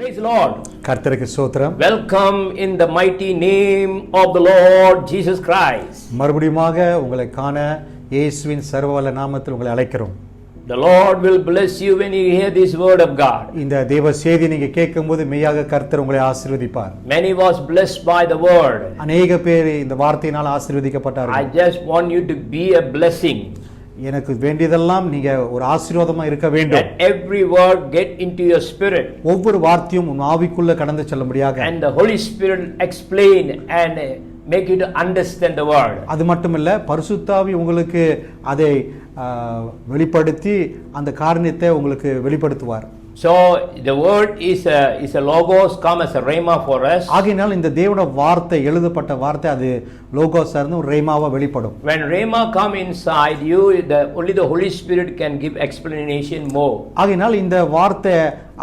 Praise the Lord. கர்த்தருக்கு ஸ்தோத்திரம். Welcome in the mighty name of the Lord Jesus Christ. மறுபடியுமாக உங்களை காண இயேசுவின் சர்வவல்ல நாமத்தில் உங்களை அழைக்கிறோம். The Lord will bless you when you hear this word of God. இந்த தேவ செய்தி நீங்க கேட்கும்போது மெய்யாக கர்த்தர் உங்களை ஆசீர்வதிப்பார். Many was blessed by the word. அநேக பேர் இந்த வார்த்தையினால் ஆசீர்வதிக்கப்பட்டார்கள். I just want you to be a blessing. எனக்கு வேண்டியதெல்லாம் நீங்க ஒரு ஆசீர்வாதமா இருக்க வேண்டும். Let every word get into your spirit. ஒவ்வொரு வார்த்தையும் உன் ஆவிக்குள்ள கடந்து செல்லும்படியாக. And the Holy Spirit explain and make you to understand the word. அது மட்டுமல்ல பரிசுத்த ஆவி உங்களுக்கு அதை வெளிப்படுத்தி அந்த காரியத்தை உங்களுக்கு வெளிப்படுத்துவார். So the word is a logos come as a rhema for us. ஆகையால் இந்த தேவனுடைய வார்த்தை எழுதப்பட்ட வார்த்தை அது லோகோஸா இருந்து ஒரு ரேமாவா வெளிப்படும். When rhema come inside you, only the Holy Spirit can give explanation more. ஆகையால் இந்த வார்த்தை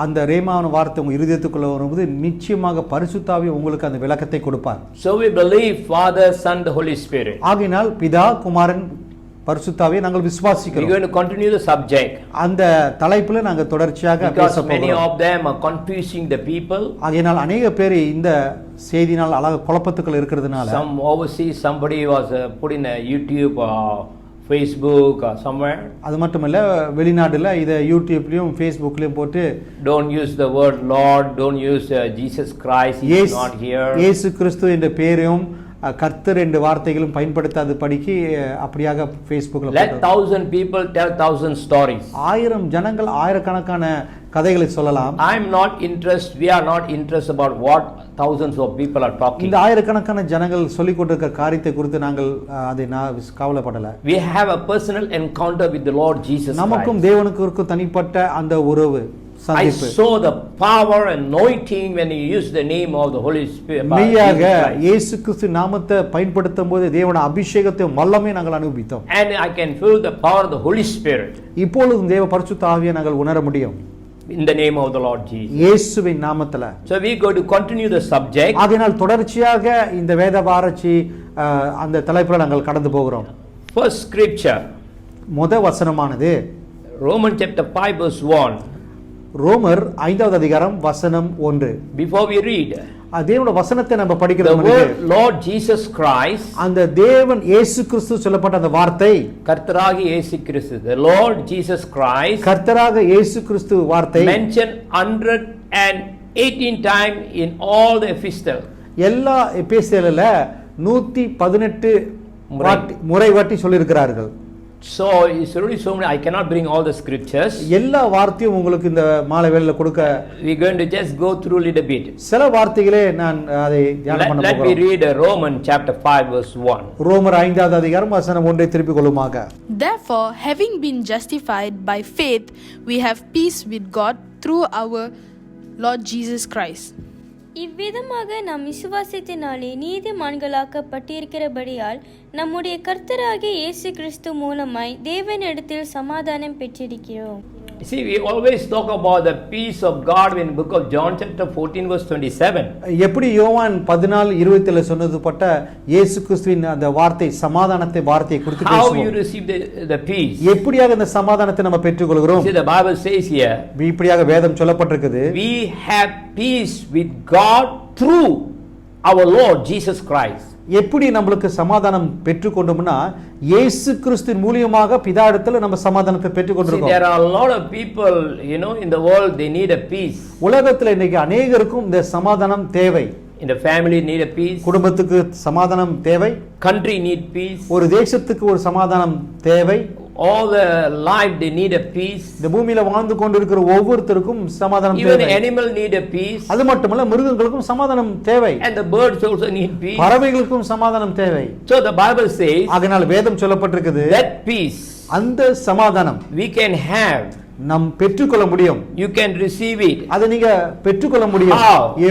அந்த ரேமாவான வார்த்தை உங்க இதயத்துக்குள்ள வரும்போது நிச்சயமாக பரிசுத்த ஆவி உங்களுக்கு அந்த விளக்கத்தை கொடுப்பார். So we believe Father, Son, the Holy Spirit. ஆகையால் பிதா குமாரன் பரிசுத்த ஆவியை நாங்கள் விசுவாசிக்கிறோம். We are going to continue the subject. அந்த தலைப்புல நாங்க தொடர்ச்சியாக பேச போகிறோம். Many of them are confusing the people. ஆகையால் அநேக பேர் இந்த செய்தினால் அழகு குழப்பத்துக்குள்ள இருக்கிறதுனால Some overseas somebody was put in a YouTube Facebook or somewhere. அது மட்டுமல்ல வெளிநாட்டுல இத யூடியூப்லயும் ஃபேஸ்புக்லயும் போட்டு don't use the word Lord, don't use Jesus Christ, he is not here. இயேசு கிறிஸ்து என்ற பெயரையும் கர்த்தர் என்ற வார்த்தைகளும் பயன்படுத்தாத படிக்கு அப்படியாக ஃபேஸ்புக்ல let 1000 people tell 1000 stories. 1000 ஜனங்கள் ஆயிரக்கணக்கான கதைகளை சொல்லலாம். we are not interested about what thousands of people are talking. இந்த ஆயிரக்கணக்கான ஜனங்கள் சொல்லிக் கொண்டிருக்கிற காரியத்தை குறித்து நாங்கள் அதை கவலைப்படல. we have a personal encounter with the Lord Jesus Christ. நமக்கும் தேவனுக்கும் தனிப்பட்ட அந்த உறவு I saw the power and anointing when you use the name of the Holy Spirit. மெய்யாக இயேசு கிறிஸ்து நாமத்தை பயன்படுத்தும்போது தேவனுடைய அபிஷேகத்தை வல்லமை நாங்கள் அனுபவித்தோம். And I can feel the power of the Holy Spirit. இப்பொழுது தேவ பரிசுத்த ஆவியை நாங்கள் உணர முடியும். In the name of the Lord Jesus. இயேசுவின் நாமத்திலே. So we go to continue the subject. ஆகையால் தொடர்ச்சியாக இந்த வேத ஆராய்ச்சி அந்த தலைப்புல நாங்கள் கடந்து போகிறோம். First scripture. முதல் வசனமானது Romans chapter 5 verse 1. ரோமர் 5வது அதிகாரம் வசனம் 1. Before we read, தேவனுடைய வசனத்தை நம்ம படிக்கிறோம். the word Lord Jesus Christ, அந்த தேவன் இயேசு கிறிஸ்து சொல்லப்பட்ட அந்த வார்த்தை கர்த்தராகிய இயேசு கிறிஸ்து, the Lord Jesus Christ, கர்த்தராகிய இயேசு கிறிஸ்து வார்த்தை mentioned 118 time in all the epistle. எல்லா எபேசியல்ல 118 முறை வாட்டி சொல்லி இருக்கிறார்கள். So it's really so many, I cannot bring all the scriptures. எல்லா வார்த்தையும் உங்களுக்கு இந்த மாலை வேளையில கொடுக்க we are going to just go through a little bit. சில வார்த்தைகளே நான் அதை தியானம் பண்ண போகிறேன். Let me read Romans chapter 5 verse 1. ரோமர் 5வது அதிகாரம் வசனம் 1 திருப்பிக் கொள்ளுமாக. Therefore, having been justified by faith, we have peace with God through our Lord Jesus Christ. இவ்விதமாக நாம் விசுவாசத்தினாலே நீதிமான்களாக்கப்பட்டிருக்கிறபடியால் நம்முடைய கர்த்தராகிய இயேசு கிறிஸ்து மூலமாய் தேவனிடத்தில் சமாதானம் பெற்றிருக்கிறோம். See, we always talk about the peace of God in book of John chapter 14 verse 27. எப்படி யோவான் 14:27 சொன்னதுபட்ட இயேசு கிறிஸ்துவின் அந்த வார்த்தை சமாதானத்தை வார்த்தையை குறித்து பேசுவோம். How you receive the peace? எப்படியாக இந்த சமாதானத்தை நம்ம பெற்றுக்கொள்கிறோம்? See, the Bible says here, இப்படியாக வேதம் சொல்லப்பட்டிருக்குது. we have peace with God through our Lord Jesus Christ. எப்படி நம்மளுக்கு சமாதானம் பெற்றுக்கொண்டோம்னா இயேசு கிறிஸ்துவின் மூலமாக பிதாவிடத்தில் நம்ம சமாதானத்தை பெற்றுக்கொண்டிருக்கோம். There are a lot of people, in the world they need a peace. உலகத்துல இன்னைக்கு अनेகருக்கும் இந்த சமாதானம் தேவை. In the family need a peace. குடும்பத்துக்கு சமாதானம் தேவை. Country need peace. ஒரு தேசத்துக்கு ஒரு சமாதானம் தேவை. All the life they need a peace. இந்த பூமியில வாழ்ந்து கொண்டிருக்கிற ஒவ்வொருத்தருக்கும் சமாதானம் தேவை. Even animal need a peace. அது மட்டுமல்ல மிருகங்களுக்கும் சமாதானம் தேவை. And the birds also need peace. பறவைகளுக்கும் சமாதானம் தேவை. So the Bible says, ஆகையால் வேதம் சொல்லப்பட்டிருக்குது, that peace அந்த சமாதானம் we can have, நாம் பெற்றுக்கொள்ள முடியும். you can receive it. அதை நீங்க பெற்றுக்கொள்ள முடியும்.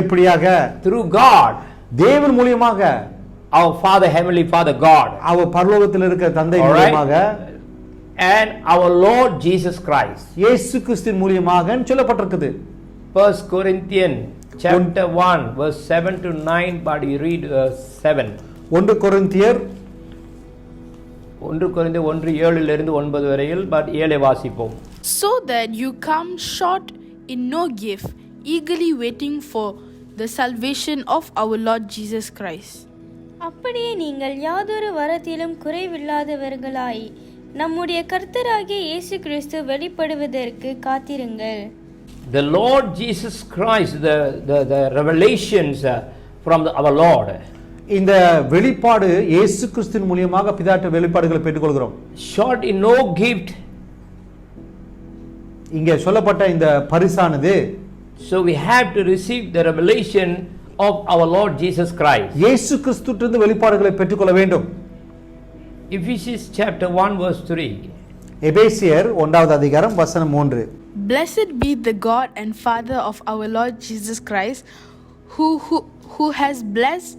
எப்படியாக? Through God, தேவன் மூலமாக, our Father, Heavenly Father God, அவர் பரலோகத்தில் இருக்கிற தந்தை மூலமாக, and our Lord Jesus Christ. இயேசு கிறிஸ்துவின் மூலமாக சொல்லப்பட்டிருக்குது. 1 Corinthians chapter 1 verse 7 to 9, but you read 7. 1 கொரிந்தியர் 1:7 இலிருந்து 9 வரையில், but 7 வாசிப்போம். So that you come short in no gift, eagerly waiting for the salvation of our Lord Jesus Christ. அப்படியே நீங்கள் யாதொரு வரத்திலும் குறைவில்லாதவர்களாய் நம்முடைய கர்த்தராகிய இயேசு கிறிஸ்து வெளிப்படுவதற்கு காத்திருங்கள். The Lord Jesus Christ, the revelations from our Lord. இந்த வெளிப்பாடு இயேசு கிறிஸ்துவின் மூலமாக பிதாட்ட வெளிப்பாடுகளை பெற்றுக்கொள்கிறோம். Short in no gift. இங்கே சொல்லப்பட்ட இந்த பரிசானது, so we have to receive the revelation of our Lord Jesus Christ. இயேசு கிறிஸ்துவிலிருந்து வெளிப்பாடுகளை பெற்றுக்கொள்ள வேண்டும். Ephesians chapter 1 verse 3. எபேசியர் 1வது அதிகாரம் வசனம் 3. Blessed be the God and Father of our Lord Jesus Christ, who has blessed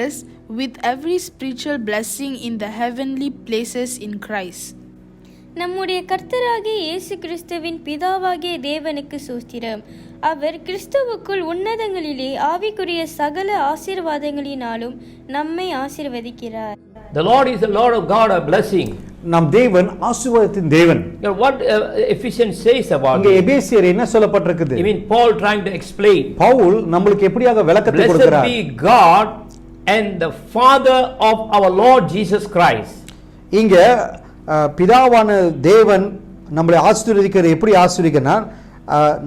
us with every spiritual blessing in the heavenly places in Christ. நம்முடைய கர்த்தராகிய இயேசு கிறிஸ்துவின் பிதாவாகிய தேவனுக்கு ஸ்தோத்திரம். அவர் கிறிஸ்துவுக்குள் உன்னதங்களிலே ஆவிக்குரிய சகல ஆசீர்வாதங்களினாலும் நம்மை ஆசீர்வதிக்கிறார். The Lord is the Lord of God, a blessing. நம் தேவன் ஆசீர்வாதத்தின் தேவன். What Ephesians says about இங்கே எபேசியர் என்ன சொல்லப்பட்டிருக்குது? I mean Paul trying to explain. Pavul நமக்கு எப்படியாக விளக்கத்தை கொடுக்கிறார்? Blessed be God and the Father of our Lord Jesus Christ. இங்க பிதாவான தேவன் நம்மளை ஆசீர்வதிக்கிற எப்படி ஆசீர்வதிக்கிறார்?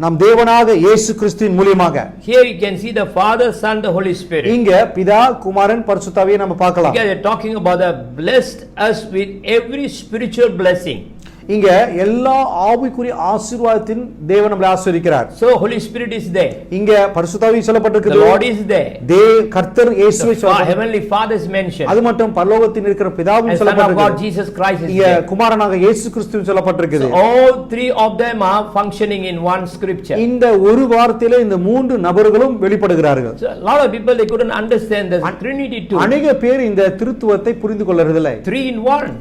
நம் தேவனாக இயேசு கிறிஸ்துவின் மூலமாக. Here you can see the Father, Son, the Holy Spirit. இங்க பிதா, குமாரன், பரிசுத்தாவியை நம்ம பார்க்கலாம். They are talking about the blessed us with every spiritual blessing. இங்க எல்லா ஆவிக்குரிய ஆசீர்வாதத்தின் தேவன் நம்மளை ஆசீர்வதிக்கிறார். So Holy Spirit is there. இங்க பரிசுத்தாவி சொல்லப்பட்டிருக்குது. The Lord is there. கர்த்தர் இயேசுவை சொல்லப்பட்டிருக்கிறது. Heavenly Father is mentioned. அது மட்டும் பரலோகத்தில் இருக்கிற பிதாவும் சொல்லப்பட்டிருக்கிறது. God Jesus Christ is இங்க there. குமாரனாக இயேசு கிறிஸ்து சொல்லப்பட்டிருக்குது. So all three of them are functioning in one scripture. இந்த ஒரு வார்த்தையில இந்த மூன்று நபர்களும் வெளிப்படுகிறார்கள். So a lot of people they couldn't understand the Trinity too. அநேக பேர் இந்த திருத்துவத்தை புரிந்து கொள்ளறதில்லை. 3 in 1.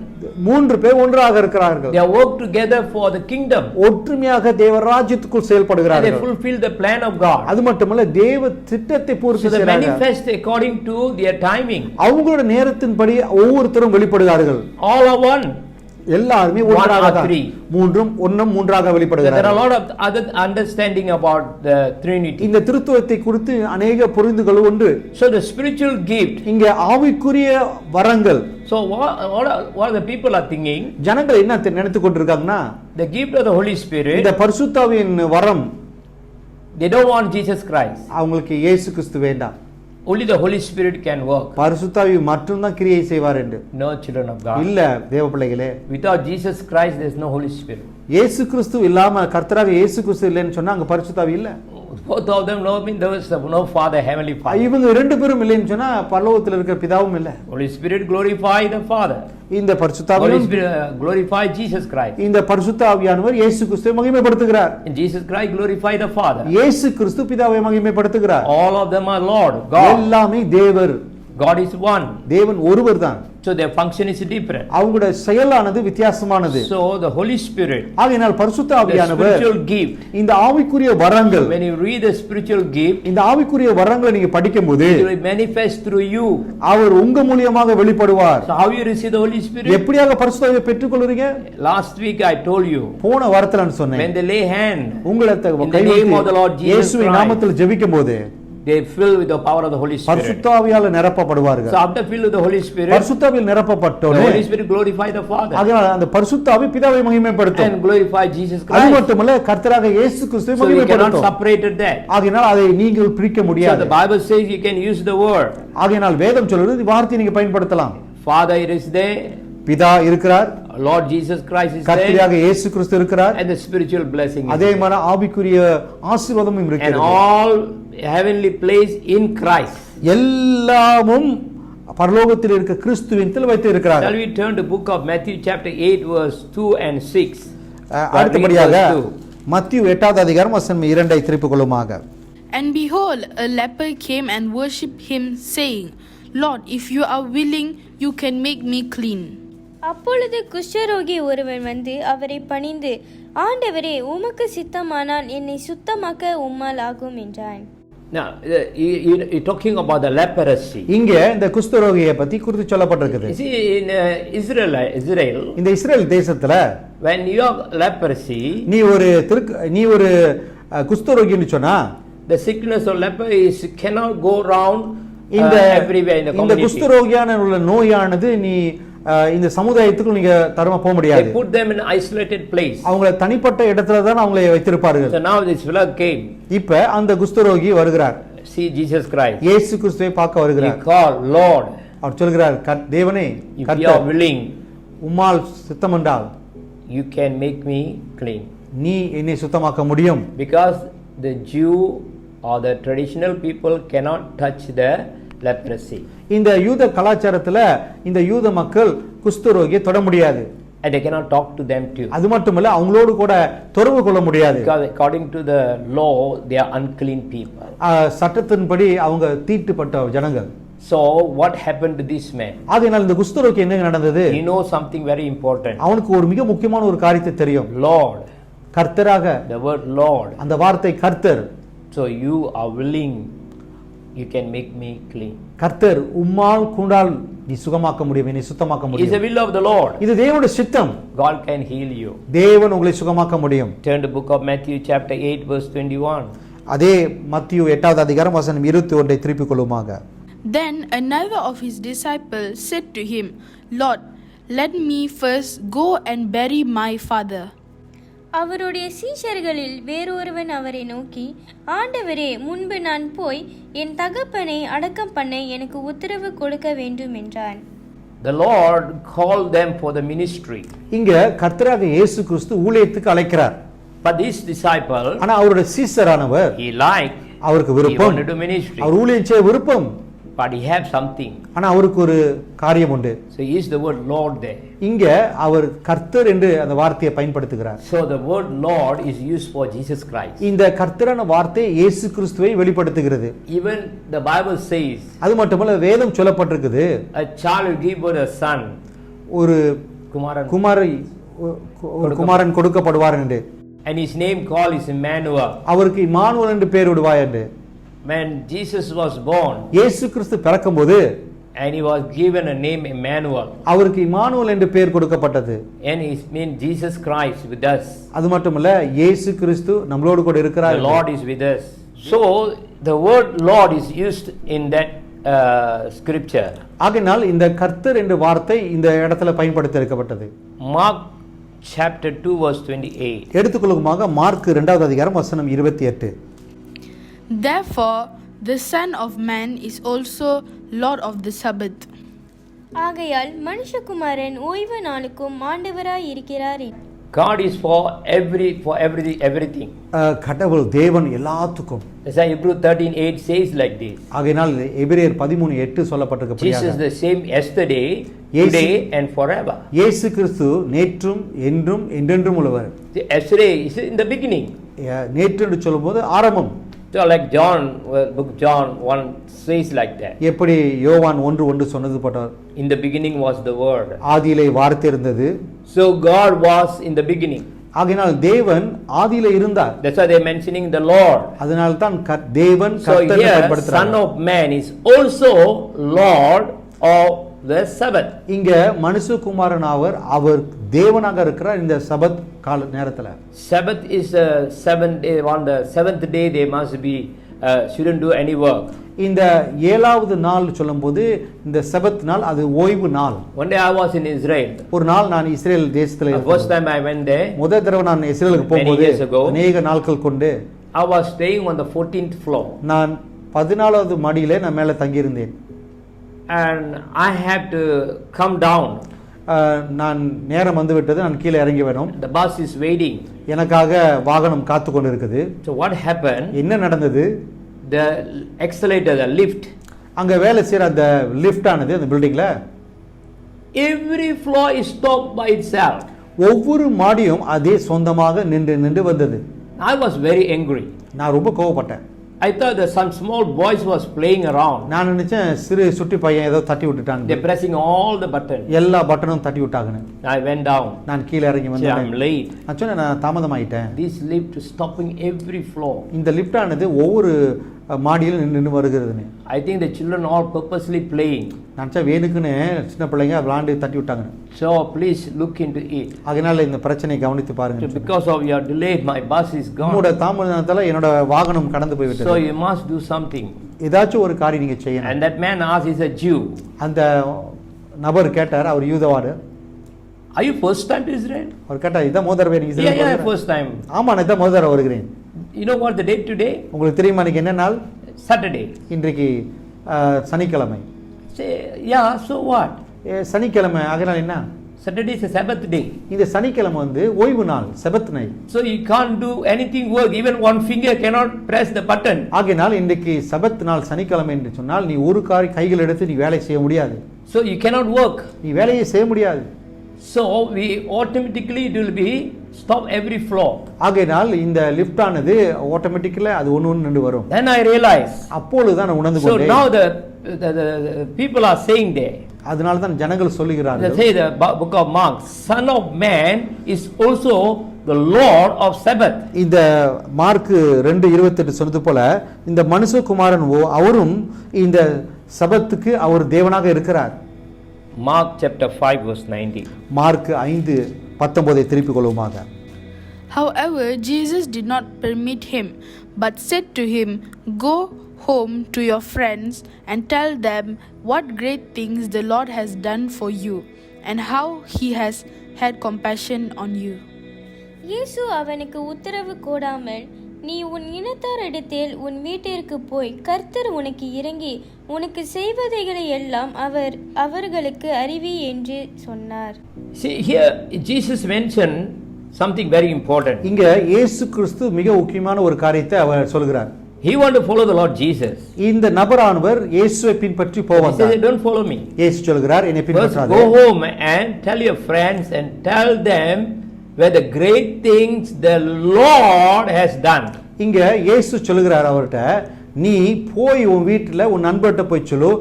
மூன்று பேர் ஒன்றாக இருக்கிறார்கள். They work together for the kingdom. ஒற்றுமையாக தேவராஜ்யத்துக்குள் செயல்படுகிறார்கள். They fulfill the plan of God. அது மட்டுமல்ல தேவ திட்டத்தை பூர்த்தி செய்கிறார்கள். So they manifest according to their timing. அவங்களோட நேரத்தின்படி ஒவ்வொருத்தரும் வெளிப்படுகிறார்கள். All are one. எல்லாரும் ஒன்றாக மூன்றும் ஒன்றும் மூன்றாக வெளிப்படுகிறார்கள். There are a lot of other understanding about the Trinity. இந்த திருத்துவத்தை குறித்து अनेक புரிந்துகள் உண்டு. So the spiritual gift. இங்க ஆவிக்குரிய வரங்கள். So what the people are thinking? ஜனங்கள் என்ன நினைத்துக் கொண்டிருக்காங்கன்னா, the gift of the Holy Spirit. இந்த பரிசுத்தாவியின் வரம். They don't want Jesus Christ. அவங்களுக்கு இயேசு கிறிஸ்து வேண்டாம். Only the Holy Spirit can work. பரிசுத்தாவி மட்டும் தான் கிரியை செய்வார் என்று. No children of God. இல்ல தேவ பிள்ளைகளே. Without Jesus Christ there is no Holy Spirit. இயேசு கிறிஸ்து இல்லாம கர்த்தராக இயேசு கிறிஸ்து இல்லைன்னு சொன்னா அங்க பரிசுத்தாவி இல்ல. Both of them no mean there is no Father, Heavenly Father. இவங்க ரெண்டு பேரும் இல்லைன்னு சொன்னா பரலோகத்தில் இருக்கிற பிதாவும் இல்ல. Holy Spirit glorify the Father. இந்த பரிசுத்தாவி Holy Spirit glorify Jesus Christ. இந்த பரிசுத்த ஆவியானவர் இயேசு கிறிஸ்துவை மகிமைப்படுத்துகிறார். And Jesus Christ glorify the Father. இயேசு கிறிஸ்து பிதாவை மகிமைப்படுத்துகிறார். All of them are Lord God. எல்லாமே தேவர். God is one. தேவன் ஒருவர் தான். So their function is different. அவங்களுடைய செயலானது வித்தியாசமானது. So the Holy Spirit, ஆகையால் பரிசுத்த ஆவியானவர், the spiritual gift, இந்த ஆவிக்குரிய வரங்கள், when you read the spiritual gift, இந்த ஆவிக்குரிய வரங்களை நீங்க படிக்கும்போது it will manifest through you. அவர் உங்க மூலமாக வெளிப்படுவார். So how you receive the Holy Spirit? எப்படியாக பரிசுத்த ஆவியை பெற்றுக்கொள்றீங்க? Last week I told you. போன வாரத்துல நான் சொன்னேன். When they lay hand உங்களை in the name of the Lord Jesus இயேசுவின் நாமத்தில் ஜெபிக்கும்போது they fill with the power of the Holy Spirit. பரிசுத்த ஆவியால நிரப்பப்படுவார்கள். So after filled with the Holy Spirit, பரிசுத்த ஆவியால் நிரப்பப்பட்டோனே the Holy Spirit glorify the Father. ஆகையால் அந்த பரிசுத்த ஆவி பிதாவை மகிமைப்படுத்தும். And glorify Jesus அது Christ. மட்டுமல்ல கர்த்தராக இயேசு கிறிஸ்துவை So you cannot மகிமைப்படுத்தும். separate that. ஆகையால் அதை நீங்கள் பிரிக்க So முடியாது. the Bible says you can use the word. ஆகையால் வேதம் சொல்றது இந்த வார்த்தையை நீங்க பயன்படுத்தலாம். Father it is there. பிதா இருக்கிறார். Lord Jesus Christ is there. கர்த்தராக இயேசு கிறிஸ்து இருக்கிறார். And the spiritual blessing is அதே there. மாதிரி ஆவிக்குரிய ஆசீர்வாதமும் And இருக்கிறது. all heavenly place in Christ. எல்லாமும் பரலோகத்தில் இருக்க கிறிஸ்துவின் வைத்து இருக்கிறார். Shall we turn to book of Matthew chapter 8 verse 2 and 6? அடுத்தபடியாக மத்தேயு 8வது அதிகாரம் வசனம் 2 திருப்பிக் கொள்ளுமாக. And behold, a leper came and worshipped him, saying, Lord, if you are willing, you can make me clean. அப்பொழுது குஷ்டரோகி ஒருவன் வந்து அவரை பணிந்து, ஆண்டவரே, உமக்கு சித்தமானால் என்னை சுத்தமாக்க உம்மால் ஆகும் என்றான். Now you're talking about the leprosy. இங்க இந்த குஷ்டரோகியை பத்தி குறித்து சொல்லப்பட்டிருக்குது. You see in Israel இந்த இஸ்ரேல் தேசத்துல when you have leprosy, நீ ஒரு குஷ்டரோகின்னு சொன்னா The sickness of leper is cannot go round இந்த everywhere in the இந்த community. குஷ்டரோகியான உள்ள நோயானது நீ இந்த சமுதாயத்துக்குள் நீங்க தரமா போக They முடியாது. put them in isolated place. அவங்கள தனிப்பட்ட இடத்துல தான் அவங்களை வைத்திருப்பார்கள். So now this fellow came. இப்ப அந்த குஷ்டரோகி வருகிறார். See Jesus Christ. இயேசு கிறிஸ்துவை பார்க்க He வருகிறார். called Lord. அவர் சொல்கிறார், தேவனே, If you are கர்த்தர், willing, உம்மால் சித்தமென்றால் you can make me clean. நீ என்னை சுத்தமாக்க முடியும். Because the Jew or the traditional people cannot touch the leprosy. இந்த யூத கலாச்சாரத்துல இந்த யூத மக்கள் குஷ்டரோகியை தொட முடியாது. And they cannot talk to them too. அது மட்டுமல்ல, அவங்களோடு கூட தொடர்பு கொள்ள முடியாது. Because according to the law, they are unclean people. சட்டத்தின்படி அவங்க தீட்டுப்பட்ட ஜனங்கள். So what happened to this man? ஆகையால் இந்த குஷ்டரோகிக்கு என்ன நடந்தது? He knows something very important. அவனுக்கு ஒரு மிக முக்கியமான ஒரு காரியத்தை தெரியும். Lord. கர்த்தராக, The word Lord. அந்த வார்த்தை கர்த்தர். So you are willing, you can make me clean. கர்த்தர் உம்மால் கூண்டால் நீ சுகமாக்க முடியும், என்னை சுத்தமாக்க It's the முடியும். will of the Lord. இது தேவனுடைய சித்தம். God can heal you. தேவன் உங்களை சுகமாக்க முடியும். Turn to book of Matthew chapter 8 verse 21. அதே மத்திய 8வது அதிகாரம் வசனம் 21 திருப்பிக் கொள்ளுமாக. Then another of his disciples said to him, Lord, let me first go and bury my father. அவருடைய சீஷர்களில் வேறொருவன் அவரை நோக்கி, ஆண்டவரே, முன்பு நான் போய் என் தகப்பனை அடக்கம் பண்ண எனக்கு உத்தரவு கொடுக்க வேண்டும் என்றான். The Lord called them for the ministry. இங்க கர்த்தராக இயேசு கிறிஸ்து ஊழியத்துக்கு அழைக்கிறார். But this disciple, ஆனா அவருடைய சீஷரானவர், he liked, அவருக்கு he விருப்பம், wanted to ministry. அவர் ஊழியம் செய்ய விருப்பம், But he had something. ஆனா அவருக்கு ஒரு காரியம் உண்டு. So he is the word Lord there. இங்க அவர் கர்த்தர் என்று அந்த வார்த்தையை பயன்படுத்துகிறார். So the word Lord is used for Jesus Christ. இந்த கர்த்தரான வார்த்தை இயேசு கிறிஸ்துவை வெளிப்படுத்துகிறது. Even the Bible says, அது மட்டுமல்ல, வேதம் சொல்லப்பட்டிருக்குது, a child will give birth a son. ஒரு Kumaran. குமாரன் கொடுக்கப்படுவார் என்று. And his name called is Emmanuel. அவருக்கு இம்மானுவேல் என்று பெயர் விடுவாய் என்று. When Jesus was born, இயேசு கிறிஸ்து பிறக்கும்போது and he was given a name Emmanuel, அவருக்கு இம்மானுவேல் என்று பெயர் கொடுக்கப்பட்டது. and it means Jesus Christ with us. அது மட்டுமல்ல, இயேசு கிறிஸ்து நம்மளோடு கூட இருக்கிறார். The Lord is with us. So the word Lord is used in that scripture. ஆகையால் இந்த கர்த்தர் என்ற வார்த்தை இந்த இடத்துல பயன்படுத்தி இருக்கப்பட்டது. Mark chapter 2 verse 28. எடுத்துக்கொள்ளுமாக மார்க் 2வது அதிகாரம் வசனம் 28. Therefore, the Son of Man is also Lord of the Sabbath. ஆகையால் மனுஷகுமாரன் ஓய்வு நாளுக்கும் ஆண்டவராய் இருக்கிறார். God is for everything. கடவுள் தேவன் எல்லாத்துக்கும். That's why Hebrews 13:8 says like this. ஆகையால் எபிரேயர் 13:8 சொல்லப்பட்டிருக்கிறது. Jesus is the same yesterday, Yes. today and forever. இயேசு கிறிஸ்து நேற்றும் என்றும் என்றென்றும் உள்ளவர். The yesterday is in the beginning. நேற்று என்று சொல்லும்போது ஆரம்பம். So like book John 1 says like that. எப்படி யோவான் 1:1 சொன்னது போட்டார், In the beginning was the word. ஆதியிலே வார்த்தை இருந்தது. So God was in the beginning. ஆகையால் தேவன் ஆதியிலே இருந்தார். That's why they're mentioning the Lord. அதனால தான் தேவன் So கர்த்தர் here பயன்படுத்துறார். Son of Man is also Lord of the Sabbath. இங்க மனுஷகுமாரன் அவர் தேவனாக இருக்கிறார் இந்த சபத் கால நேரத்துல. Sabbath is the seventh day. On the seventh day they must be shouldn't do any work. இந்த 7வது நாள் சொல்லும்போது இந்த சபத் நாள் அது ஓய்வு நாள். One day I was in Israel. ஒரு நாள் நான் இஸ்ரேல் தேசத்துல The first time I went there, முதல் தடவை நான் இஸ்ரேலுக்கு போகும்போது years ago. அநேக நாட்கள் கொண்டு I was staying on the 14th floor. நான் 14வது மாடியிலே நான் மேலே தங்கியிருந்தேன். And I had to come down. நான் நேரம் வந்து விட்டது, நான் கீழே இறங்கி வேணும். The bus is waiting. எனக்காக வாகனம் காத்து கொண்டு இருக்குது. So what happened? என்ன நடந்தது? The accelerator, the lift, அங்க வேலை செய்யற அந்த லிஃப்ட் ஆனது அந்த பில்டிங்ல every floor is stopped by itself. ஒவ்வொரு மாடியும் அதே சொந்தமாக நின்று வந்தது. I was very angry. நான் ரொம்ப கோவப்பட்டேன். I thought that some small boys was playing around. நான் நினைச்சேன் சிறு சுட்டி பையன் ஏதோ தட்டி விட்டுட்டாங்க. They're pressing all the buttons. எல்லா பட்டனும் தட்டி விட்டாங்கன்னு. I went down. நான் கீழே இறங்கி I'm வந்தேன். late. நான் சொன்னேன் நான் தாமதமாயிட்டேன். This lift is stopping every floor. இந்த லிஃப்ட் ஆனது ஒவ்வொரு மாடியில் நின்று வருகிறதுன்னு. I think the children all purposely playing. நினச்சா வேணுக்குன்னு சின்ன பிள்ளைங்க விளாண்டு தட்டி விட்டாங்க. So please look into it. அதனால இந்த பிரச்சனையை கவனித்து பாருங்க. Because of your delay, my bus is gone. உங்களோட தாமதத்தால என்னோட வாகனம் கடந்து போய்விட்டது. So you must do something. ஏதாச்சும் ஒரு காரியம் நீங்க செய்யணும். And that man asked, he's a Jew. அந்த நபர் கேட்டார், அவர் யூதவாடு. Are you first time to Israel? அவர் கேட்டார், இதான் முதல் தடவை நீங்க இஸ்ரேல் Yeah, first time. ஆமா, நான் இதான் முதல் தடவை வருகிறேன். You know what the date today? உங்களுக்கு தெரியுமா இன்னைக்கு என்ன நாள்? Saturday. இன்றைக்கு சனிக்கிழமை. Say, yeah, so what? சனிக்கிழமை ஆகனால என்ன? Saturday is a Sabbath day. இந்த சனிக்கிழமை வந்து ஓய்வு நாள், செபத் night. So you can't do anything work, even one finger cannot press the button. ஆகையால் இன்றைக்கு செபத் நாள் சனிக்கிழமை என்று சொன்னால் நீ ஒரு கைகள் எடுத்து நீ வேலை செய்ய முடியாது. So you cannot work. நீ வேலையை செய்ய முடியாது. So we automatically it will be stop every floor. ஆகையால் இந்த லிஃப்ட் ஆனது ஆட்டோமேட்டிக்கலா அது ஒண்ணு நின்று வரும். Then I realize. அப்பொழுது தான் உணர்ந்து So கொண்டேன். now the people are saying there. அதனால தான் ஜனங்கள் சொல்லுகிறார்கள். They say the book of Mark, Son of Man is also the Lord of Sabbath. இந்த மார்க் 2:28 சொன்னது போல இந்த மனுஷகுமாரன் அவரும் இந்த சபத்துக்கு அவர் தேவனாக இருக்கிறார். Mark chapter 5 verse 90. மார்க் 5:19 திருப்பிக் கொள்வோமாக. However, Jesus did not permit him, but said to him, "Go home to your friends and tell them what great things the Lord has done for you and how he has had compassion on you." இயேசு அவனுக்கு உத்தரவு கூடாமல், நீ உன் இனத்தாரிடத்தில் உன் வீட்டிற்கு போய் கர்த்தர் உனக்கு இறங்கி உனக்கு செய்வதைகளை எல்லாம் அவர்களுக்கு அறிவி என்று சொன்னார். See here Jesus mentioned something very important. இங்க இயேசு கிறிஸ்து மிக முக்கியமான ஒரு காரியத்தை அவர் சொல்கிறார். He want to follow the Lord Jesus. இந்த நபரானவர் இயேசுவை பின்பற்றி போவார். He said, don't follow me. இயேசு சொல்கிறார், என்னை பின்பற்றாதே. Go home and tell your friends and tell them where the great things the Lord has done. இங்க இயேசு சொல்கிறார் அவர்ட்ட, நீ போய் உன் வீட்டுல உன் நண்பர்கிட்ட போய் சொல்லு,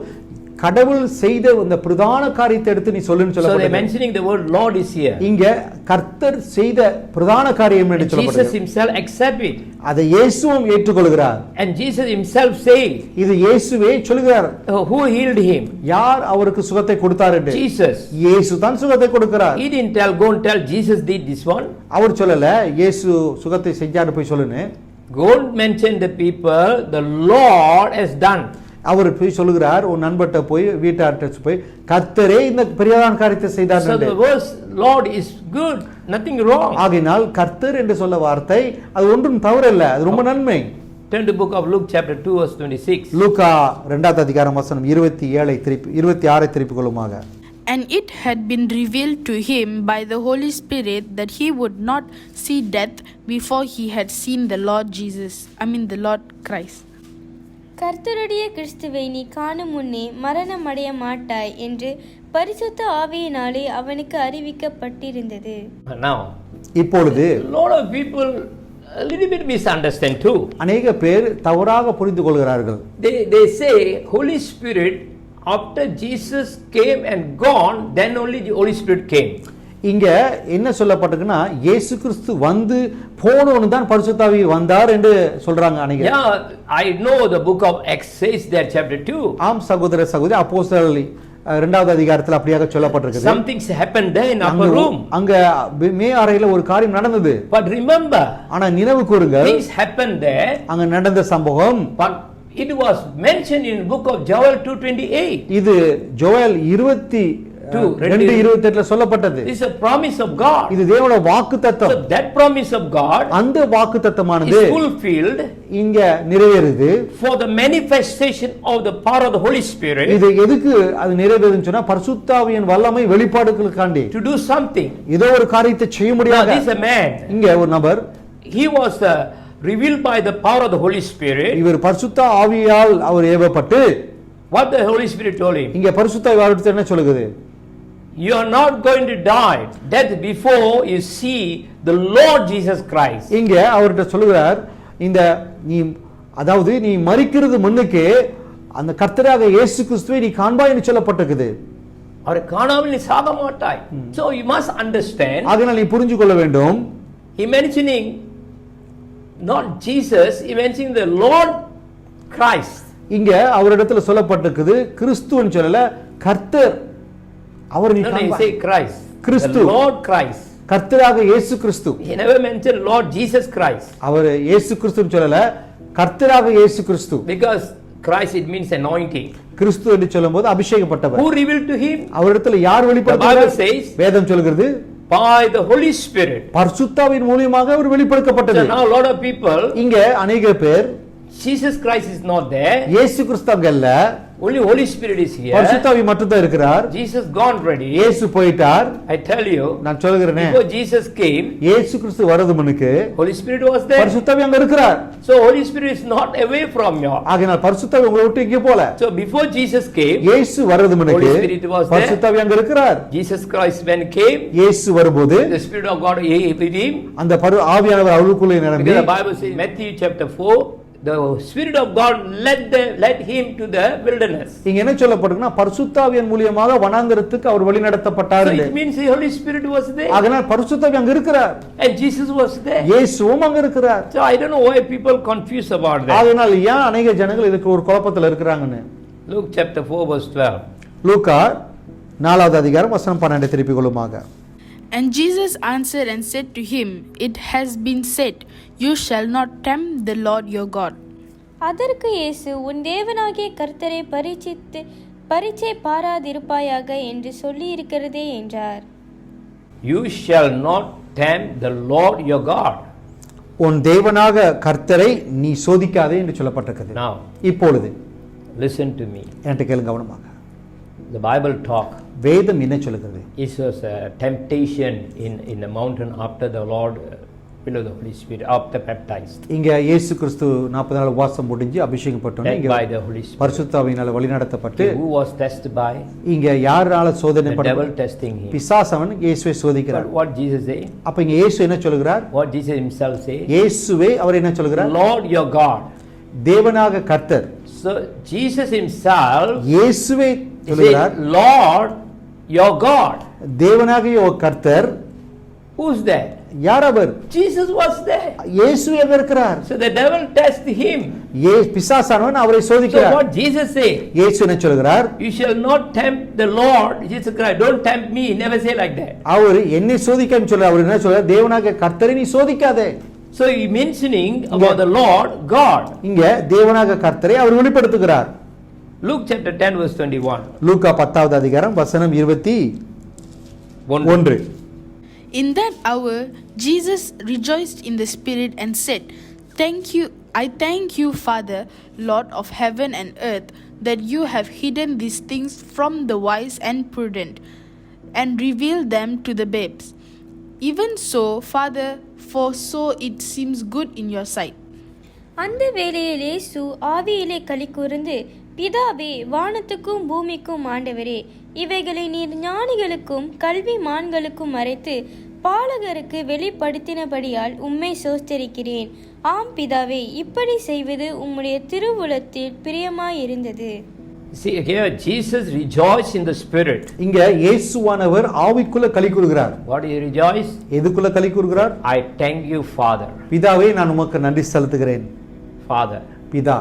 கடவுள் செய்த அந்த பிரதான காரியத்தை எடுத்து நீ சொல்லுன்னு So they சொல்லப்படுது. mentioning the word Lord is here. இங்க கர்த்தர் செய்த பிரதான காரியம் என்று Jesus சொல்லப்படுது. himself accept it. அதை இயேசுவும் ஏற்றுக்கொள்கிறார். And Jesus himself say, இது இயேசுவே சொல்கிறார். who healed him? யார் அவருக்கு சுகத்தை கொடுத்தார் என்று? Jesus. இயேசு தான் சுகத்தை கொடுக்கிறார். He didn't go and tell Jesus did this one. அவர் சொல்லல இயேசு சுகத்தை செஞ்சாரு போய் சொல்லுன்னு. Go and mention the people the Lord has done. அவர் போய் சொல்லுகிறார், உன் நண்பர்கிட்ட போய் வீட்டார்ட்ட போய் கர்த்தரே இந்த பெரியான காரியத்தை செய்தார் So என்று. the verse Lord is good, nothing wrong. ஆகையால் கர்த்தர் என்று சொல்ல வார்த்தை அது ஒன்றும் தவறில்லை, அது ரொம்ப நன்மை. Turn to book of Luke chapter 2 verse 26. லூக்கா 2வது அதிகாரம் வசனம் 26 திருப்பிக் கொள்ளுமாக. And it had been revealed to him by the Holy Spirit that he would not see death before he had seen the Lord the Lord Christ. கர்த்தருடைய கிறிஸ்துவை நீ காணும் முன்னே மரணம் அடைய மாட்டாய் என்று பரிசுத்த ஆவியினாலே அவனுக்கு அறிவிக்கப்பட்டிருந்தது. Now, இப்பொழுது a lot of people a little bit misunderstand too. அநேக பேர் தவறாக புரிந்து கொள்கிறார்கள். They say Holy Spirit, after Jesus came and gone, then only the Holy Spirit came. இங்க என்ன சொல்லப்பட்டிருக்குன்னா, இயேசு கிறிஸ்து வந்து போனோன்னு தான் பரிசுத்த ஆவி வந்தார் என்று சொல்றாங்க அநேகர். Yeah, I know the book of Acts says there chapter 2. ஆம் சகோதர சகோதரி, அப்போஸ்தலர் 2வது அதிகாரத்தில் அப்படியாக சொல்லப்பட்டிருக்குது. Something happened there in upper room. அங்க மே அறையில ஒரு காரியம் நடந்தது. But remember, ஆனா நினைவு கூறுங்கள், things happened there. அங்க நடந்த சம்பவம் But it was mentioned in book of Joel 2:28. இது ஜோயல் 2:28 சொல்லப்பட்டது. This is a promise of God. இது தேவனுடைய வாக்குத்தத்தம். So that promise of God அந்த வாக்குத்தத்தமானது is fulfilled இங்க நிறைவேறுது. for the manifestation of the power of the Holy Spirit. இது எதுக்கு அது நிறைவேறுதுன்னு சொன்னா, பரிசுத்த ஆவியின் வல்லமை வெளிப்பாடுகளுக்காண்டி To do something. ஏதோ ஒரு காரியத்தை செய்ய Now முடியாது. this is a man. இங்க ஒரு நபர், He was revealed by the power of the Holy Spirit. இவர் பரிசுத்த ஆவியால் அவர் ஏவப்பட்டு, What the Holy Spirit told him? இங்க பரிசுத்த ஆவி என்ன சொல்லுகிறது? You are not going to die death before you see the Lord Jesus Christ. இங்க அவர்கிட்ட சொல்லுகிறார், இந்த நீ அதாவது நீ மரிக்கிறது முன்னுக்கே அந்த கர்த்தராக இயேசு கிறிஸ்துவை நீ காண்பாய் என்று சொல்லப்பட்டிருக்குது. அவரை காணாமல் நீ சாக மாட்டாய். So you must understand. அதனால் நீ புரிந்து கொள்ள வேண்டும். He mentioning not Jesus, he mentioning the Lord Christ. இங்க அவரிடத்துல சொல்லப்பட்டிருக்குது கிறிஸ்துன்னு சொல்லல, கர்த்தர். அவர் நீ No, he say Christ. Christu. The Lord Christ. கர்த்தராக இயேசு கிறிஸ்து. He never mentioned Lord Jesus Christ. அவர் இயேசு கிறிஸ்துன்னு சொல்லல, கர்த்தராக இயேசு கிறிஸ்து. Because Christ it means anointing. கிறிஸ்து என்று சொல்லும்போது அபிஷேகப்பட்டவர். Who revealed to him? அவரிடத்துல யார் The Bible வெளிப்படுத்தினார்? says வேதம் சொல்கிறது by the Holy Spirit. பரிசுத்தாவின் மூலமாக அவர் வெளிப்படுத்தப்பட்டது. So now a lot of people, இங்க அநேக பேர் Jesus Christ is not there. இயேசு கிறிஸ்து அங்க இல்ல, Only Holy Spirit is here. பரிசுத்தாவி மட்டும் தான் இருக்கிறார். Jesus gone already. இயேசு போயிட்டார். I tell you, நான் சொல்கிறேனே, before Jesus came, இயேசு கிறிஸ்து வரது முன்னுக்கு Holy Spirit was there. பரிசுத்தாவி அங்க இருக்கிறார். So Holy Spirit is not away from you. ஆகையால் பரிசுத்தாவி உங்களை விட்டு இங்கே போல. So before Jesus came, இயேசு வரது முன்னுக்கு Holy Spirit was there. பரிசுத்தாவி அங்க இருக்கிறார். Jesus Christ when came, இயேசு வரும்போது the Spirit of God with him. அந்த ஆவியானவர் அவருக்குள்ளே நிரம்பி, Because the Bible says Matthew chapter 4, the Spirit of God led him to the wilderness. இங்க என்ன சொல்லப்படுதுன்னா பரிசுத்தாவியின் மூலமாக வனாந்தரத்துக்கு அவர் வழி நடத்தப்பட்டார். So it means the Holy Spirit was there. ஆகையால் பரிசுத்தாவி அங்க இருக்கிறார். And Jesus was there. இயேசுவும் அங்க இருக்கிறார். So I don't know why people confuse about that. ஆகையால் ஏன் அநேக ஜனங்கள் இதுக்கு ஒரு குழப்பத்துல இருக்கிறாங்கன்னு. Luke chapter 4 verse 12. லூக்கா 4வது அதிகாரம் வசனம் 12 திருப்பிக் கொள்ளுமாக. And Jesus answered and said to him, It has been said, You shall not tempt the Lord your God. அதற்கு இயேசு, உன் தேவனாகிய கர்த்தரை பரீட்சை பாராதிருப்பாயாக என்று சொல்லி இருக்கிறதே என்றார். You shall not tempt the Lord your God. உன் தேவனாக கர்த்தரை நீ சோதிக்காதே என்று சொல்லப்பட்டிருக்கிறது. Now, இப்பொழுது listen to me. என்கிட்ட கேளுங்க கவனமாக. The Bible talk. வேதம் என்ன சொல்லுகிறது? It was a temptation in the mountain after the Lord below the Holy Spirit after baptized. இங்க இயேசு கிறிஸ்து 40 நாள் உபவாசம் முடிஞ்சு அபிஷேகப்பட்டோனே Led by the Holy Spirit. பரிசுத்தாவியினால வழிநடத்தப்பட்டு Who was tested by? இங்க யாரால சோதனை The devil testing him. பிசாசவன் இயேசுவை சோதிக்கிறார். But what Jesus say? அப்ப இங்க இயேசு என்ன சொல்கிறார்? What Jesus himself say? இயேசுவே அவர் என்ன சொல்கிறார்? Lord your God. தேவனாக கர்த்தர். So Jesus himself இயேசுவே சொல்கிறார், said, Lord your God. தேவனாகிய கர்த்தர். Who's there? யார் அவர்? Jesus was there. இயேசு எங்க இருக்கிறார்? So the devil test him. பிசாசானவன் அவரை So சோதிக்கிறார். what Jesus say? இயேசு என்ன சொல்கிறார்? You shall not tempt the Lord Jesus Christ. Don't tempt me. He never say like that. அவர் என்னை சோதிக்கான்னு சொல்றார். அவர் என்ன சொல்றார்? தேவனாகிய கர்த்தரை நீ சோதிக்காதே. So he mentioning about the Lord God. இங்க தேவனாகிய கர்த்தரை அவர் வெளிப்படுத்துகிறார். Luke chapter 10 verse 21. லூக்கா 10வது அதிகாரம் வசனம் 21. In that hour, Jesus rejoiced in the Spirit and said, I thank you, Father, Lord of heaven and earth, that you have hidden these things from the wise and prudent, and revealed them to the babes. Even so, Father, for so it seems good in your sight. அந்த வேளையில் இயேசு ஆவியிலே களிகூர்ந்து, பிதாவே, வானத்துக்கும் பூமிக்கும் ஆண்டவரே, இவைகளை நீர் ஞானிகளுக்கும் கல்விமான்களுக்கும் மறைத்து பாலகருக்கு வெளிப்படுத்தினபடியால் உம்மை சோஸ்தரிக்கிறேன். ஆம் பிதாவே, இப்படி செய்வது உம்முடைய திருவுளத்தில் பிரியமாயிருந்தது. See here Jesus rejoiced in the spirit. இங்க இயேசுவானவர் ஆவிக்குள்ள களிகூர்கிறார். What do you rejoice? எதுக்குள்ள களிகூர்கிறார்? I thank you Father. பிதாவே, நான் உமக்கு நன்றி செலுத்துகிறேன். Father. பிதா.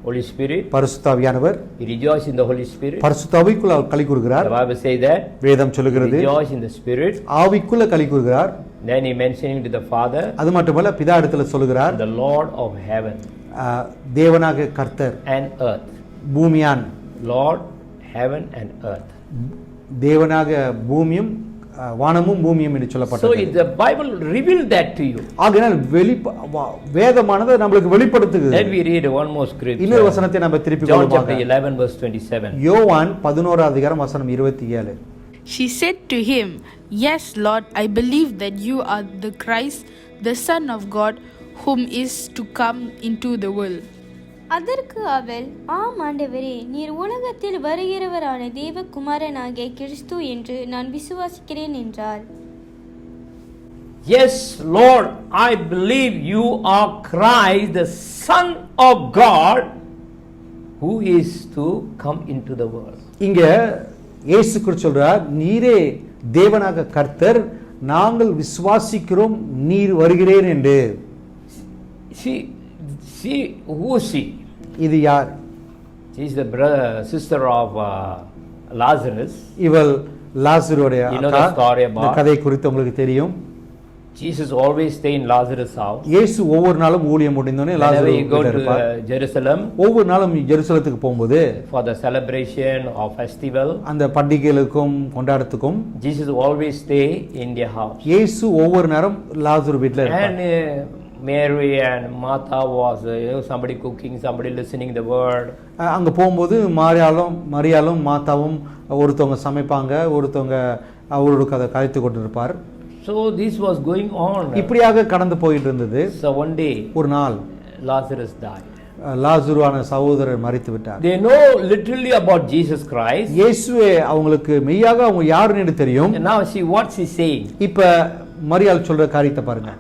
Holy Spirit. பரிசுத்தாவியானவர். He rejoiced in the Holy Spirit. பரிசுத்தாவிக்குள்ள our களிகூர்கிறார். The Bible say that. வேதம் சொல்லுகிறது. Rejoice in the Spirit. ஆவிக்குள்ள களிகூர்கிறார். Then he mentioning to the Father. அது மட்டுமல்ல, பிதா இடத்துல சொல்லுகிறார். The Lord of heaven. தேவனாக கர்த்தர். And earth. பூமியான். Lord heaven and earth. தேவனாக பூமியும் வானமும் பூமியும் என்று சொல்லப்பட்டது. So the Bible revealed that to you. ஆகையால் வேதமானது நமக்கு வெளிப்படுத்துகிறது. Then we read one more scripture. இன்னொரு வசனத்தை நம்ம திருப்பி John கொள்வோம். chapter 11 verse 27. யோவான் 11வது அதிகாரம் வசனம் 27. She said to him, Yes, Lord, I believe that you are the Christ, the Son of God, whom is to come into the world. அதற்கு அவள், ஆம் ஆண்டவரே, நீர் உலகத்தில் வருகிறவரான தேவகுமாரனாகிய கிறிஸ்து என்று நான் விசுவாசிக்கிறேன் என்றாள். Yes, Lord, I believe you are Christ, the Son of God, who is to come into the world. இங்க இயேசு கிறிஸ்து சொல்றார், நீரே தேவனாக கர்த்தர், நாங்கள் விசுவாசிக்கிறோம் நீர் வருகிறேன் என்று. See who she? இது யார்? She is the sister of Lazarus. இவள் லாசருடைய You know அக்கா. the story இந்த about கதை குறித்து உங்களுக்கு தெரியும். Jesus always stay in Lazarus' house. இயேசு ஒவ்வொரு நாளும் ஊழியம் முடிந்தோடனே Whenever லாசரு he go வீட்டில் to இருப்பார். Jerusalem ஒவ்வொரு நாளும் ஜெருசலத்துக்கு போகும்போது for the celebration or festival, அந்த பண்டிகைகளுக்கும் கொண்டாட்டத்துக்கும் Jesus always stay in their house. இயேசு ஒவ்வொரு நேரம் லாசரு வீட்டில் இருப்பார். And Mary and Martha was somebody cooking, somebody listening the word. அங்கே போகும்போது மரியாளும் மாத்தாவும் ஒருத்தவங்க சமைப்பாங்க, ஒருத்தவங்க அவரோட கதைத்து கொண்டு இருப்பார். So this was going on. இப்படியாக கடந்து போயிட்டு இருந்தது. So one day ஒரு நாள் Lazarus died. லாசருவான சகோதரர் மரித்து விட்டார். They know literally about Jesus Christ. இயேசுவே அவங்களுக்கு மெய்யாக அவங்க யாருன்னு தெரியும். And now see what he's saying. இப்ப மரியாள் சொல்ற காரியத்தை பாருங்க.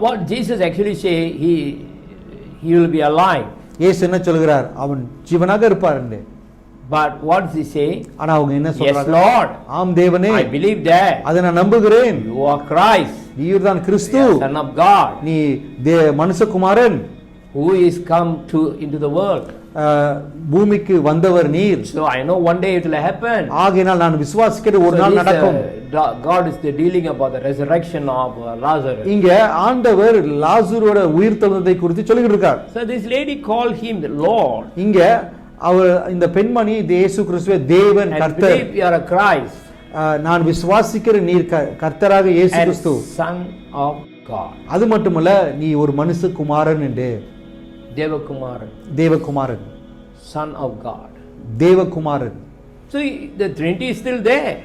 What Jesus actually say, he will be alive. இயேசு என்ன சொல்கிறார்? அவன் ஜீவனாக இருப்பார் என்று. But what does he say? ஆனா அவங்க என்ன Yes சொல்றாங்க? Lord, ஆம் தேவனே, I believe that. அதை நான் நம்புகிறேன். You are Christ, நீர்தான் கிறிஸ்து, Son of God, நீ மனுஷகுமாரன், who is come into the world. பூமிக்கு வந்தவர் நீர். So I know one day it will happen. ஆகையால் நான் விசுவாசிக்கிறது ஒரு நாள் நடக்கும். God is dealing about the resurrection of Lazarus. இங்க ஆண்டவர் லாசருவோட உயிர்த்தெழுந்ததை குறித்து சொல்லிட்டு இருக்கார். So this lady called him the Lord. இங்க அவர் இந்த பெண்மணி இயேசு கிறிஸ்துவே தேவன் And கர்த்தர், believe you are a Christ, நான் விசுவாசிக்கிற நீர் கர்த்தராக இயேசு and Kristu, Son of God. அது மட்டுமல்ல நீ ஒரு மனுஷகுமாரன் என்று. Devakumaran, தேவகுமாரன், Son of God. தேவகுமாரன். So the Trinity is still there.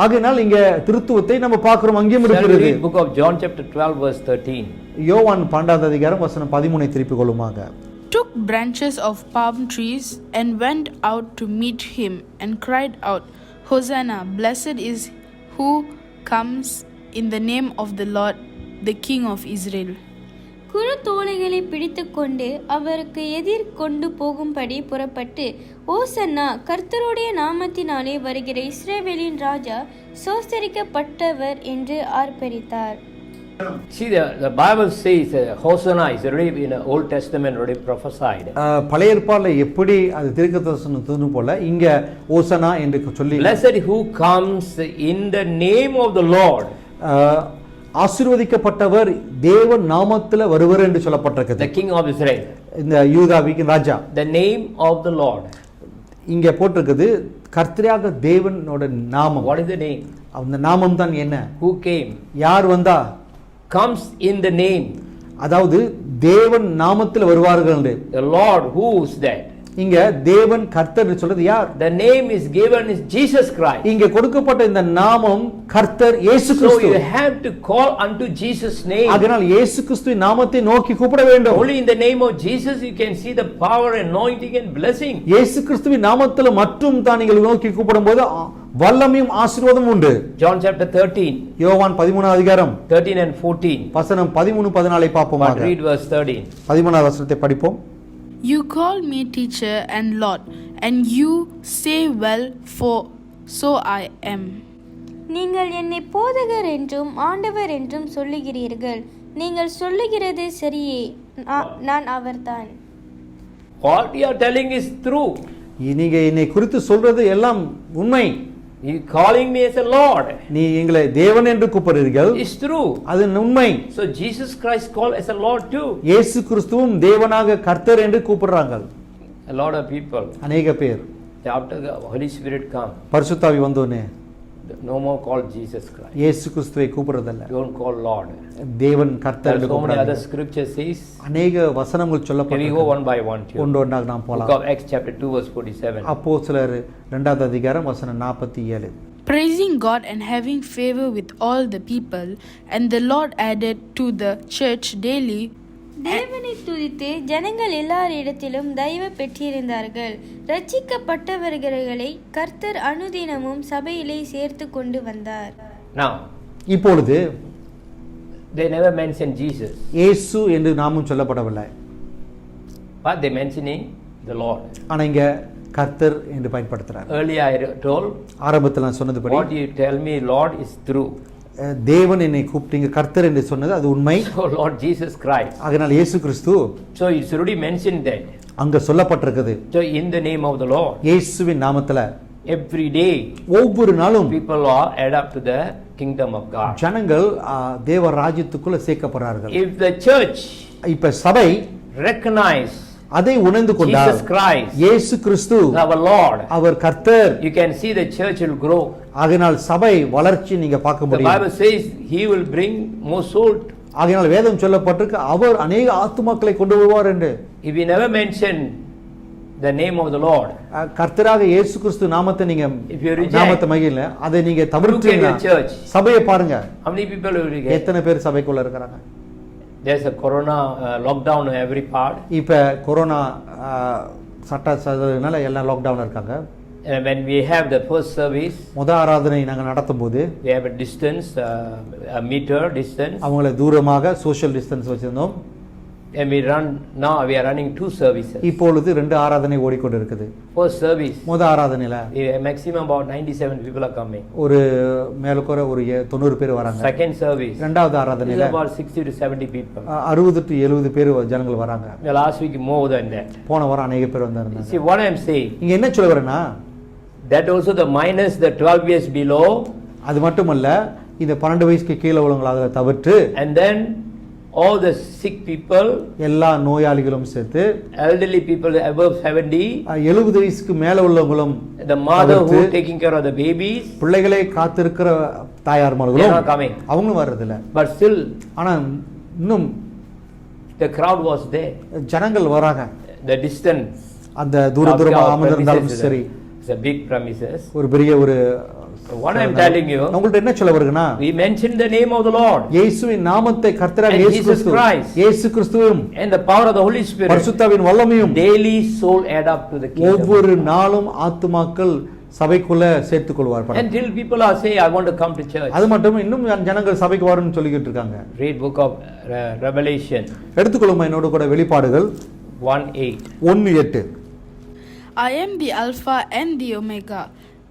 ஆகையால் இங்க திருத்துவத்தை நம்ம பார்க்கிறோம், அங்கேயும் Shall we இருக்கிறது. read book of John chapter 12 verse 13. யோவான் 12வது அதிகாரம் வசனம் 13 திருப்பிக் கொள்ளுமாக. Took branches of palm trees and went out to meet him and cried out, Hosanna, blessed is who comes in the name of the Lord, the King of Israel. குருத்தோலைகளை பிடித்து கொண்டு அவருக்கு எதிர் கொண்டு போகும்படி புறப்பட்டு, ஓசன்னா, கர்த்தருடைய நாமத்தினாலே வருகிற இஸ்ரவேலின் ராஜா சோஸ்தரிக்கப்பட்டவர் என்று ஆர்ப்பரித்தார். See, the Bible says Hosanna is already in the Old Testament already prophesied. பழைய ஏற்பாடுல எப்படி அது தீர்க்கதரிசனத்துன்னு போல இங்க ஓசனா என்று சொல்லி, Blessed who comes in the name of the Lord. ஆசீர்வதிக்கப்பட்டவர் தேவன் நாமத்துல வருவர் என்று சொல்லப்பட்டிருக்கிறது. The King of Israel. இந்த யூதாவின் ராஜா. The name of the Lord. இங்க போட்டிருக்குது கர்த்தராக தேவனோட நாமம். What is the name? அந்த நாமம் தான் என்ன? Who came? யார் வந்தா? Comes in the name. அதாவது தேவன் நாமத்தில் வருவார்கள். The Lord, who is that? இங்க தேவன் கர்த்தர் சொல்றது யார்? The name is given is Jesus Christ. இங்க கொடுக்கப்பட்ட இந்த நாமம் கர்த்தர் இயேசு So Kristu. you have to call unto Jesus name. அதனால் இயேசு கிறிஸ்துவின் நாமத்தை நோக்கி கூப்பிட வேண்டும். Only in the name of Jesus you can see the power, anointing and blessing. இயேசு கிறிஸ்துவின் நாமத்தில் மட்டும் தான் நீங்கள் நோக்கி கூப்பிடும்போது வல்லமையும் ஆசீர்வாதம் உண்டு. John chapter 13. யோவான் 13வது அதிகாரம் 13 and 14. வசனம் 13 14 பாப்போமாக. But read verse 13. 13வது வசனத்தை படிப்போம். You call me teacher and Lord, and you say well, for so I am. நீங்கள் என்னை போதகர் என்றும் ஆண்டவர் என்றும் சொல்லுகிறீர்கள். நீங்கள் சொல்லுகிறது சரியே, நான் அவர்தான். What you are telling is true. நீங்க என்னை குறித்து சொல்றது எல்லாம் உண்மை. You calling me as a Lord. நீ எங்களை தேவன் என்று கூப்பிடுறீர்கள். It's true. அது உண்மை. So Jesus Christ called as a Lord too. இயேசு கிறிஸ்துவும் தேவனாக கர்த்தர் என்று கூப்பிடுறாங்க. A lot of people. அநேக பேர். After the Holy Spirit come, பரிசுத்தாவி வந்தோனே no more call Jesus Christ. இயேசு கிறிஸ்துவை கூப்பிடுறதில்ல. Don't call Lord. தேவன் கர்த்தர் என்று So many other கூப்பிடுறாங்க. scripture says. அநேக வசனங்கள் Can we go சொல்லப்பட்டிருக்கு. one by one? ஒன்றொன்றாக நாம் Book போலாம். of Acts chapter 2 verse 47. அப்போஸ்தலர் 2வது அதிகாரம் வசனம் 47. Praising God and having favor with all the people, and the Lord added to the church daily. தேவனை துதித்து ஜனங்கள் எல்லாரிடத்திலும் தயவு பெற்றிருந்தார்கள். ரட்சிக்கப்பட்டவர்களை கர்த்தர் அனுதினமும் சபையிலே சேர்த்து கொண்டு வந்தார். Now, இப்பொழுது they never mention Jesus, இயேசு என்று நாமும் சொல்லப்படவில்லை. but they mentioning the Lord. ஆனா இங்க கர்த்தர் என்று பயன்படுத்துறார். Earlier I told, ஆரம்பத்தில் நான் சொன்னதுபடி what you tell me Lord is true. தேவன் என்னை கூப்பிட்டீங்க கர்த்தர் என்று சொன்னது அது உண்மை. So Lord Jesus Christ. அதனால் இயேசு கிறிஸ்து. So it's already mentioned that. அங்க சொல்லப்பட்டிருக்குது. So in the name of the Lord, இயேசுவின் நாமத்துல every day ஒவ்வொரு நாளும் people are add up to the kingdom of God. ஜனங்கள் தேவ ராஜ்யத்துக்குள்ள சேர்க்கப்படுறார்கள். If the church இப்ப சபை recognize அதை உணர்ந்து கொண்டால் Jesus Christ, இயேசு கிறிஸ்து our Lord, அவர் கர்த்தர், you can see the church will grow. ஆகையால் சபை வளர்ச்சி நீங்க பார்க்க The முடியும். Bible says he will bring more souls. ஆகையால் வேதம் சொல்லப்பட்டிருக்கு அவர் அநேக ஆத்துமாக்களை கொண்டு வருவார் என்று. If we never mention the name of the Lord, கர்த்தராக இயேசு கிறிஸ்து நாமத்தை நீங்க if you reject, நாமத்தை மகிழ அதை நீங்க look at தவிர்த்தீங்கன்னா the church. சபையை பாருங்க, How many people will we get? எத்தனை பேர் சபைக்குள்ள இருக்கிறாங்க. There's a corona lockdown in every part. இப்ப கொரோனா சட்டத்தினால எல்லாம் லாக்டவுன்ல இருக்காங்க. And when we have the first service, முத ஆராதனை நாங்க நடத்தும் போது we have a distance, a meter distance. அவங்களை தூரமாக சோஷியல் டிஸ்டன்ஸ் வச்சிருந்தோம். And we are running 2 services. இப்பொழுது 2 ஆராதனை ஓடிக்கொண்டு இருக்குது. First service, முத ஆராதனையில maximum about 97 people are coming. ஒரு மேலக்குற ஒரு 90 பேர் வராங்க. Second service, இரண்டாவது is ஆராதனையில about 60 to 70 people. 60 to 70 பேர் ஜனங்கள் வராங்க. The last week more than that. போன வாரம் அநேக பேர் வந்தாங்க. See what I am saying? இங்க என்ன சொல்ல வரேன்னா, That also the minus the 12 years below, அது மட்டுமல்ல இந்த 12 வயசுக்கு கீழே உள்ளவங்களை அதை தவிர்த்து and then all the sick people, எல்லா நோயாளிகளும் சேர்த்து elderly people above 70, 70 வயசுக்கு மேல உள்ளவங்களும், the mother who taking care of the babies, பிள்ளைகளை காத்திருக்கிற they are தாயார்மார்களும் not coming. அவங்களும் வர்றதில்ல. But still ஆனா இன்னும் the crowd was there. ஜனங்கள் வராங்க. The distance, அந்த தூரமா அமர்ந்திருந்தாலும் சரி, it's a big premises. ஒரு பெரிய ஒரு So what I am telling you, உங்கள்ட்ட என்ன சொல்ல வருதுன்னா, we mentioned the name of the Lord இயேசுவின் நாமத்தை கர்த்தராக and இயேசு Jesus கிறிஸ்து, Christ, இயேசு கிறிஸ்துவும் and the power of the Holy Spirit. பரிசுத்தாவின் வல்லமையும் Daily soul add up to the kingdom. ஒவ்வொரு நாளும் ஆத்துமாக்கள் சபைக்குள்ள சேர்த்துக் கொள்வார்கள். Until people are saying, I want to come to church. அது மட்டும் இன்னும் ஜனங்கள் சபைக்கு வரணும்னு சொல்லிக்கிட்டு இருக்காங்க. Read book of Revelation எடுத்துக்கொள்ளுமா என்னோட கூட வெளிப்பாடுகள் 1:8. 1:8. I am the Alpha and the Omega,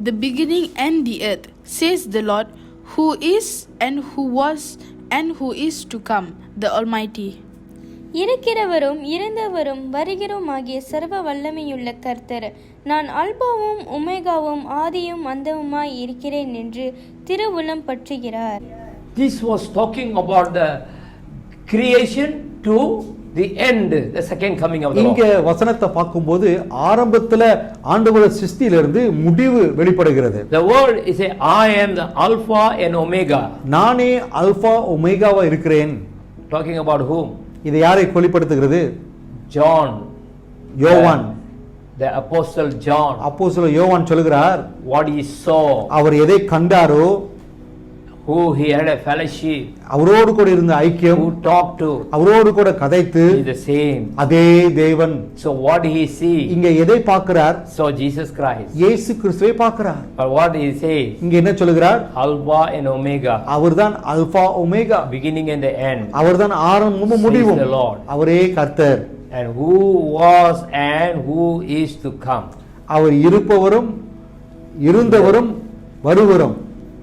the beginning and the earth, says the Lord, who is and who was and who is to come, the Almighty. இருக்கிறவரும் இருந்தவரும் வருகிறோம் ஆகிய சர்வ வல்லமையுள்ள கர்த்தர், நான் அல்பாவும் ஒமேகாவும் ஆதியும் அந்தமுமாய் இருக்கிறேன் என்று திருவுளம் பற்றுகிறார். This was talking about the creation to the end, the second coming of the இங்க Lord. வசனத்தை பார்க்கும்போது ஆரம்பத்துல ஆண்டவர் சிருஷ்டியிலிருந்து முடிவு வெளிப்படுகிறது. The word is I am the Alpha and Omega. நானே அல்பா ஒமேகாவா இருக்கிறேன். Talking about whom? இதை யாரை வெளிப்படுத்துகிறது? John, யோவான், the apostle John. அப்போஸ்தலர் யோவான் சொல்கிறார், What he saw, அவர் எதை கண்டாரோ, who he had a fellowship, அவரோடு கூட இருந்த ஐக்கியம், who talked to, அவரோடு கூட கதைத்து is the same. அதே தேவன். So what did he see? இங்க எதை பார்க்கிறார்? So Jesus Christ. இயேசு கிறிஸ்துவை பார்க்கிறார். But what he says? இங்க என்ன சொல்கிறார்? Alpha and Omega, அவர்தான் alpha omega, beginning and the end. அவர்தான் ஆரம்பமும் முடிவும். Says the Lord. அவரே கர்த்தர். And who was and who is to come. அவர் இருப்பவரும் இருந்தவரும் வருவரும்.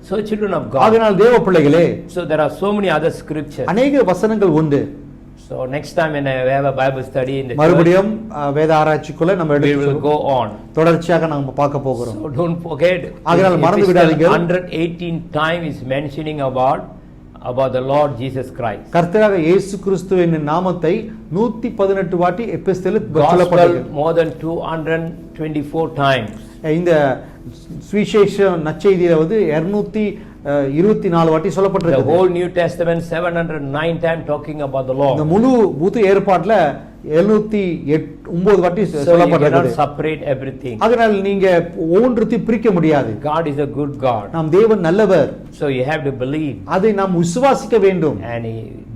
So children of God. ஆகையால் தேவ பிள்ளைகளே, So there are so many other scriptures. அநேக வசனங்கள் உண்டு. So next time when I have a Bible study in the church, மறுபடியும் வேத ஆராய்ச்சிக்குள்ள நம்ம we எடுத்து will go on. தொடர்ச்சியாக நாம பார்க்க போகிறோம். So don't forget. ஆகையால் மறந்து விடாதீர்கள். 118 time is mentioning about the Lord Jesus Christ. கர்த்தராக இயேசு கிறிஸ்துவின் நாமத்தை 118 வாட்டி எபிஸ்தலில் Gospel சொல்லப்பட்டிருக்கு. more than 224 times. இந்த சுவிசேஷ நற்செய்தியில 224 வாட்டி The சொல்லப்பட்டிருக்கு. whole New Testament 709 times talking about the Lord. இந்த முழு புது ஏற்பாட்டுல 709 வாட்டி So you cannot சொல்லப்பட்டிருக்கு. separate everything. அதனால் நீங்க ஒவ்வொன்றையும் பிரிக்க முடியாது. God is a good God. நாம் தேவன் நல்லவர். So you have to believe. அதை நாம் விசுவாசிக்க வேண்டும். And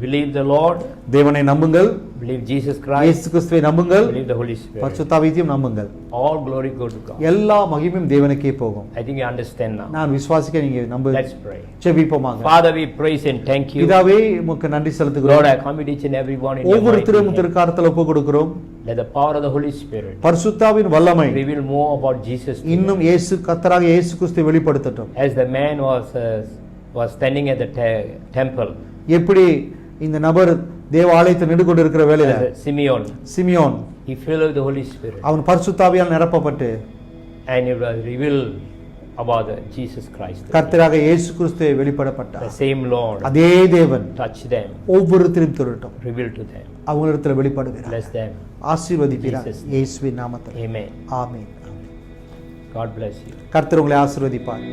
believe the Lord, தேவனை நம்புங்கள், believe Jesus Christ, இயேசு கிறிஸ்துவை நம்புங்கள், believe the Holy Spirit. பரிசுத்தாவியையும் நம்புங்கள். All glory go to God. எல்லா மகிமையும் தேவனுக்கே போகும். I think you understand now. நான் விசுவாசிக்க நீங்க நம்பு. Let's pray. ஜெபிப்போமாக. Father, we praise and thank you. பிதாவே உமக்கு நன்றி செலுத்துகிறோம். Lord, I commit each and every one in your ஒவ்வொருத்தரும் mighty hand. திருக்கரத்தில் ஒப்பு கொடுக்கிறோம். Let the power of the Holy Spirit பரிசுத்தாவின் வல்லமை reveal more about Jesus to இன்னும் இயேசு கர்த்தராக இயேசு கிறிஸ்துவை வெளிப்படுத்தட்டும். us. As the man was standing at the temple, எப்படி இந்த நபர் தேவாலயத்தில் நின்று கொண்டு இருக்கிற வேளையில Simeon, Simeon he filled with the Holy Spirit, அவன் பரிசுத்தாவியால் நிரப்பப்பட்டு and he was revealed about Jesus Christ. கர்த்தராக இயேசு கிறிஸ்துவை The வெளிப்படப்பட்டார். same Lord அதே தேவன் touch them, ஒவ்வொருத்தரையும் தொடரட்டும், reveal to them, அவங்களிடத்தில் வெளிப்படுகிறார், bless them. ஆசீர்வதிக்கிறார். Jesus. இயேசுவின் நாமத்தில் Amen. Amen. God bless you. கர்த்தர் உங்களை ஆசீர்வதிப்பார்.